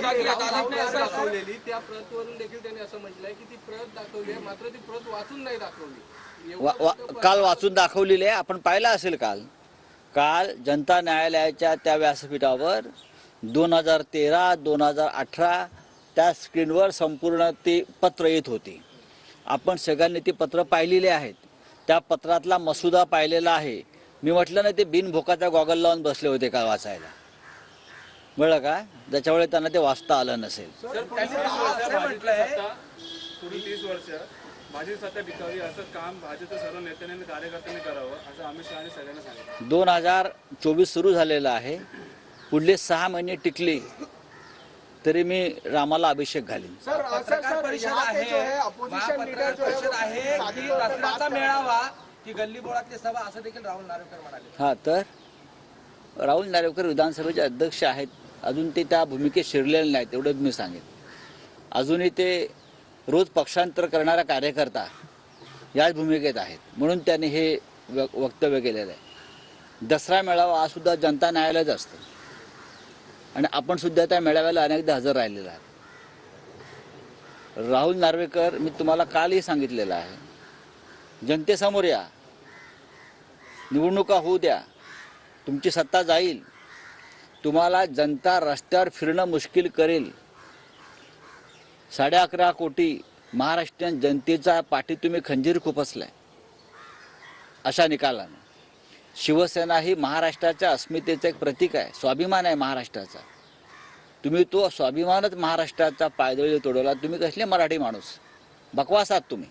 दाखवलेली त्या प्रतवरून देखील त्यांनी असं म्हटलंय की ती प्रत दाखवली आहे, मात्र ती प्रत वाचून नाही दाखवली. काल वाचून दाखवलेली आहे, आपण पाहिलं असेल काल जनता न्यायालयाच्या त्या व्यासपीठावर 2013 2018 त्या स्क्रीनवर संपूर्ण ती पत्र येत होती. आपण सगळ्यांनी ती पत्र पाहिलेली आहेत. त्या पत्रातला मसुदा पाहिलेला आहे. मी म्हटलं ना, ते बिनभोकाचा गॉगल लावून बसले होते काल वाचायला, बरं का, ज्याच्यामुळे त्यांना ते वाचता आलं नसेल. पुढील 30 वर्ष भाजप सत्ता टिकावी असं काम भाजपच्या सर्व नेत्यांनी आणि कार्यकर्त्यांनी करावं असं अमित शहानी सगळ्यांना सांगितलं. 2024 सुरू झालेलं आहे. पुढले 6 महिने टिकले तरी मी रामाला अभिषेक घालीन. पत्रकार परिषद आहे की दसऱ्याचा मेळावा की गल्लीबोळातली सभा असं देखील राहुल नार्वेकर म्हणाले. हा, तर राहुल नार्वेकर विधानसभेचे अध्यक्ष आहेत. अजून ते त्या भूमिकेत शिरलेले नाहीत, एवढंच मी सांगेन. अजूनही ते रोज पक्षांतर करणारा कार्यकर्ता याच भूमिकेत आहेत, म्हणून त्यांनी हे वक्तव्य केलेलं आहे. दसरा मेळावा हा सुद्धा जनता न्यायालयाच असतं आणि आपण सुद्धा त्या मेळाव्याला अनेकदा हजर राहिलेला आहे. राहुल नार्वेकर, मी तुम्हाला कालही सांगितलेलं आहे, जनतेसमोर या, निवडणुका होऊ द्या, तुमची सत्ता जाईल, तुम्हाला जनता रस्त्यावर फिरणं मुश्किल करेल. 11.5 कोटी महाराष्ट्रीयन जनतेचा पाठी तुम्ही खंजीर खुपसलाय अशा निकालानं. शिवसेना ही महाराष्ट्राच्या अस्मितेचं एक प्रतीक आहे, स्वाभिमान आहे महाराष्ट्राचा. तुम्ही तो स्वाभिमानच महाराष्ट्राचा पायदळी तोडवला. तुम्ही कसले मराठी माणूस, बकवास आहात तुम्ही.